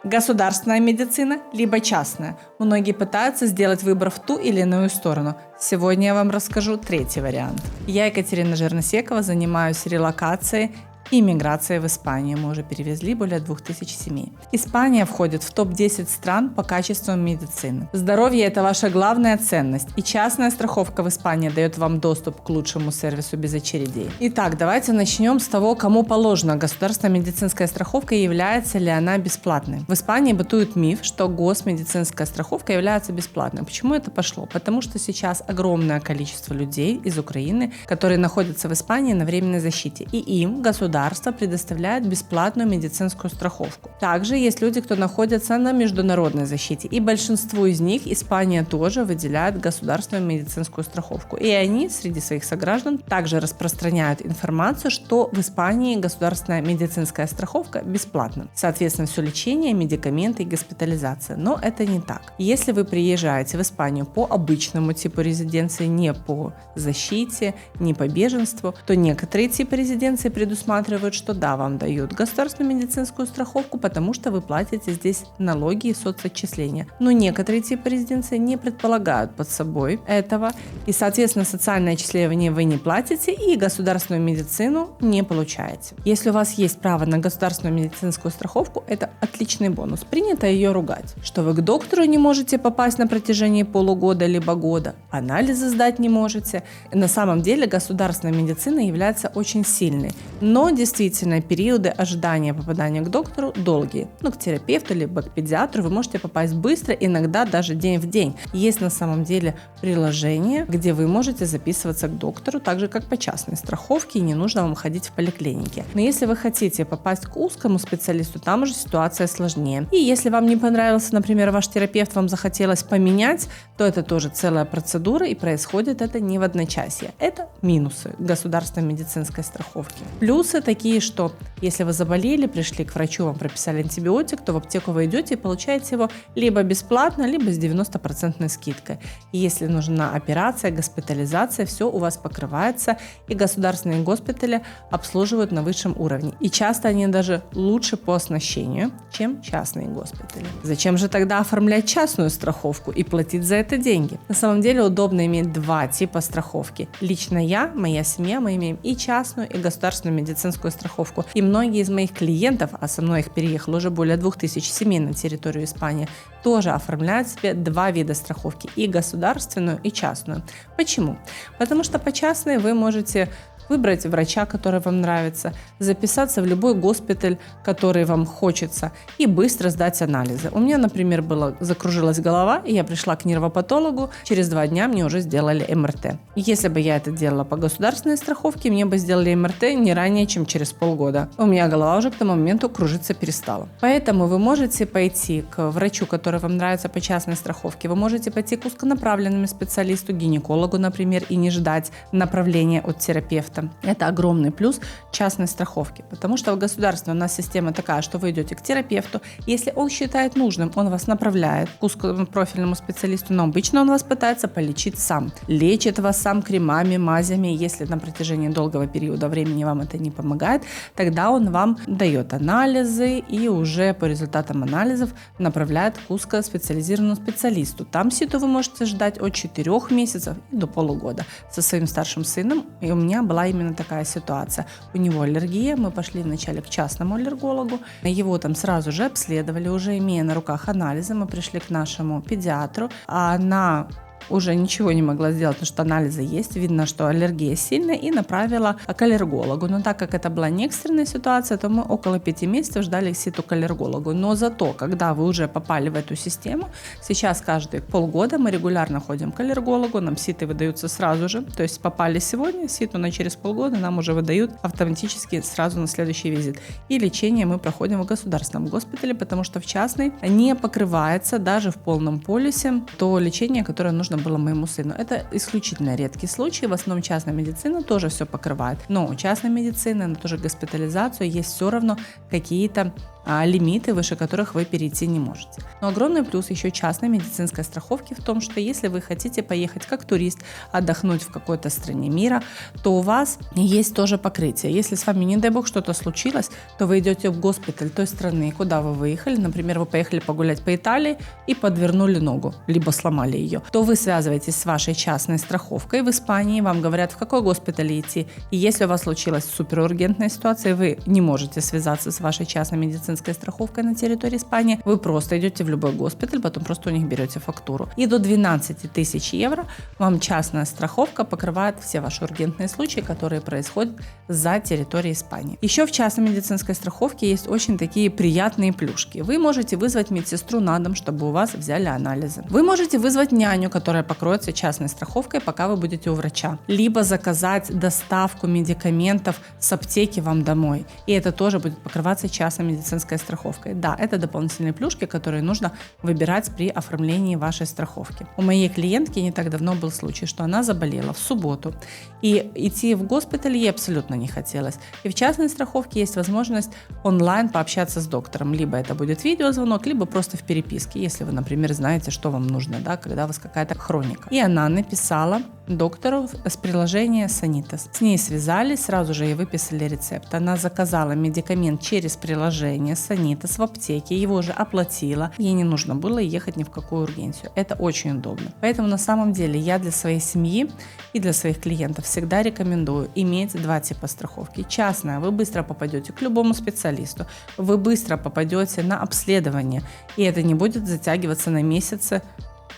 Государственная медицина, либо частная. Многие пытаются сделать выбор в ту или иную сторону. Сегодня я вам расскажу третий вариант. Я, Екатерина Жирносекова, занимаюсь релокацией и миграцией в Испанию. Мы уже перевезли более 2000 семей. Испания входит в топ-10 стран по качеству медицины. Здоровье – это ваша главная ценность, и частная страховка в Испании дает вам доступ к лучшему сервису без очередей. Итак, давайте начнем с того, кому положена государственная медицинская страховка и является ли она бесплатной. В Испании бытует миф, что госмедицинская страховка является бесплатной. Почему это пошло? Потому что сейчас огромное количество людей из Украины, которые находятся в Испании на временной защите, и им государство предоставляет бесплатную медицинскую страховку. Также есть люди, кто находится на международной защите, и большинству из них Испания тоже выделяет государственную медицинскую страховку. И они среди своих сограждан также распространяют информацию, что в Испании государственная медицинская страховка бесплатна. Соответственно, все лечение, медикаменты и госпитализация. Но это не так. Если вы приезжаете в Испанию по обычному типу резиденции, не по защите, не по беженству, то некоторые типы резиденции предусматривают, что да, вам дают государственную медицинскую страховку, потому что вы платите здесь налоги и соцотчисления. Но некоторые типы резиденции не предполагают под собой этого, и, соответственно, социальное отчисление вы не платите и государственную медицину не получаете. Если у вас есть право на государственную медицинскую страховку, это отличный бонус. Принято ее ругать, что вы к доктору не можете попасть на протяжении полугода либо года, анализы сдать не можете. На самом деле государственная медицина является очень сильной, но действительно периоды ожидания попадания к доктору долгие. К терапевту либо к педиатру вы можете попасть быстро, иногда даже день в день. Есть на самом деле приложение, где вы можете записываться к доктору, так же как по частной страховке, и не нужно вам ходить в поликлинике. Но если вы хотите попасть к узкому специалисту, там уже ситуация сложнее. И если вам не понравился, например, ваш терапевт, вам захотелось поменять, то это тоже целая процедура, и происходит это не в одночасье. Это минусы государственной медицинской страховки. Плюсы такие, что если вы заболели, пришли к врачу, вам прописали антибиотик, то в аптеку вы идете и получаете его либо бесплатно, либо с 90% скидкой. И если нужна операция, госпитализация, все у вас покрывается, и государственные госпитали обслуживают на высшем уровне. И часто они даже лучше по оснащению, чем частные госпитали. Зачем же тогда оформлять частную страховку и платить за это деньги? На самом деле удобно иметь два типа страховки. Лично я, моя семья, мы имеем и частную, и государственную медицинскую страховку. И многие из моих клиентов, а со мной их переехало уже более 2000 семей на территорию Испании, тоже оформляют себе два вида страховки, и государственную, и частную. Почему? Потому что по частной вы можете выбрать врача, который вам нравится, записаться в любой госпиталь, который вам хочется, и быстро сдать анализы. У меня, например, закружилась голова, и я пришла к нервопатологу, через 2 дня мне уже сделали МРТ. Если бы я это делала по государственной страховке, мне бы сделали МРТ не ранее, чем через полгода. У меня голова уже к тому моменту кружиться перестала. Поэтому вы можете пойти к врачу, который вам нравится по частной страховке, вы можете пойти к узконаправленному специалисту, гинекологу, например, и не ждать направления от терапевта. Это огромный плюс частной страховки, потому что в государстве у нас система такая, что вы идете к терапевту, если он считает нужным, он вас направляет к узкопрофильному специалисту, но обычно он вас пытается полечить сам. Лечит вас сам кремами, мазями, если на протяжении долгого периода времени вам это не помогает, тогда он вам дает анализы и уже по результатам анализов направляет к узкоспециализированному специалисту. Там ситу вы можете ждать от 4 месяцев до полугода. Со своим старшим сыном, и у меня была именно такая ситуация. У него аллергия, мы пошли вначале к частному аллергологу, его там сразу же обследовали, уже имея на руках анализы, мы пришли к нашему педиатру, а она уже ничего не могла сделать, потому что анализы есть, видно, что аллергия сильная, и направила к аллергологу. Но так как это была не экстренная ситуация, то мы около 5 месяцев ждали ситу к аллергологу. Но зато, когда вы уже попали в эту систему, сейчас каждые полгода мы регулярно ходим к аллергологу, нам ситы выдаются сразу же, то есть попали сегодня, ситу на через полгода нам уже выдают автоматически сразу на следующий визит. И лечение мы проходим в государственном госпитале, потому что в частной не покрывается даже в полном полюсе то лечение, которое нужно было моему сыну. Это исключительно редкий случай. В основном частная медицина тоже все покрывает. Но у частной медицины, на ту же госпитализацию есть все равно какие-то лимиты, выше которых вы перейти не можете. Но огромный плюс еще частной медицинской страховки в том, что если вы хотите поехать как турист, отдохнуть в какой-то стране мира, то у вас есть тоже покрытие. Если с вами, не дай бог, что-то случилось, то вы идете в госпиталь той страны, куда вы выехали. Например, вы поехали погулять по Италии и подвернули ногу, либо сломали ее. То вы связываетесь с вашей частной страховкой в Испании, вам говорят, в какой госпиталь идти. И если у вас случилась суперургентная ситуация, вы не можете связаться с вашей частной медицинской страховкой на территории Испании, вы просто идете в любой госпиталь, потом просто у них берете фактуру. И до 12 тысяч евро вам частная страховка покрывает все ваши ургентные случаи, которые происходят за территорией Испании. Еще в частной медицинской страховке есть очень такие приятные плюшки. Вы можете вызвать медсестру на дом, чтобы у вас взяли анализы. Вы можете вызвать няню, которая покроется частной страховкой, пока вы будете у врача. Либо заказать доставку медикаментов с аптеки вам домой. И это тоже будет покрываться частной медицинской страховкой. Да, это дополнительные плюшки, которые нужно выбирать при оформлении вашей страховки. У моей клиентки не так давно был случай, что она заболела в субботу. И идти в госпиталь ей абсолютно не хотелось. И в частной страховке есть возможность онлайн пообщаться с доктором. Либо это будет видеозвонок, либо просто в переписке, если вы, например, знаете, что вам нужно, да, когда у вас какая-то хроника. И она написала доктору с приложения Sanitas. С ней связались, сразу же ей выписали рецепт. Она заказала медикамент через приложение Sanitas в аптеке, его же оплатила. Ей не нужно было ехать ни в какую ургенцию. Это очень удобно. Поэтому на самом деле я для своей семьи и для своих клиентов всегда рекомендую иметь два типа страховки. Частная, вы быстро попадете к любому специалисту, вы быстро попадете на обследование, и это не будет затягиваться на месяцы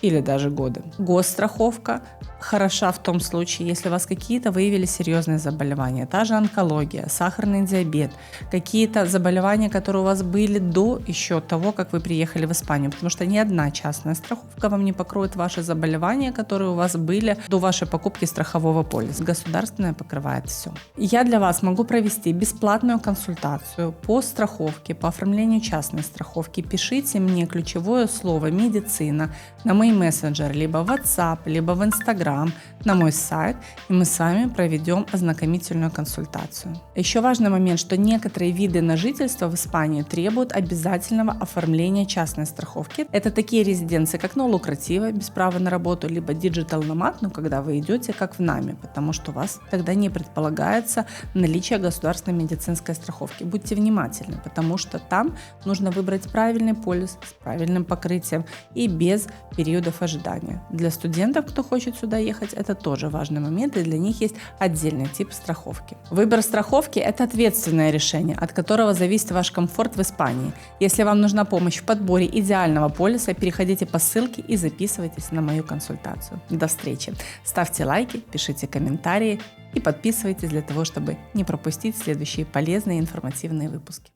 или даже годы. Госстраховка хороша в том случае, если у вас какие-то выявили серьезные заболевания, та же онкология, сахарный диабет, какие-то заболевания, которые у вас были до еще того, как вы приехали в Испанию, потому что ни одна частная страховка вам не покроет ваши заболевания, которые у вас были до вашей покупки страхового полиса. Государственная покрывает все. Я для вас могу провести бесплатную консультацию по страховке, по оформлению частной страховки. Пишите мне ключевое слово «медицина» на мой мессенджер, либо в WhatsApp, либо в Instagram, на мой сайт, и мы с вами проведем ознакомительную консультацию. Еще важный момент, что некоторые виды на жительство в Испании требуют обязательного оформления частной страховки. Это такие резиденции, как ноу-лукратива, без права на работу, либо digital nomad, но когда вы идете как в найме, потому что у вас тогда не предполагается наличие государственной медицинской страховки. Будьте внимательны, потому что там нужно выбрать правильный полис с правильным покрытием и без периодов ожидания. Для студентов, кто хочет сюда ехать, это тоже важный момент, и для них есть отдельный тип страховки. Выбор страховки – это ответственное решение, от которого зависит ваш комфорт в Испании. Если вам нужна помощь в подборе идеального полиса, переходите по ссылке и записывайтесь на мою консультацию. До встречи! Ставьте лайки, пишите комментарии и подписывайтесь для того, чтобы не пропустить следующие полезные и информативные выпуски.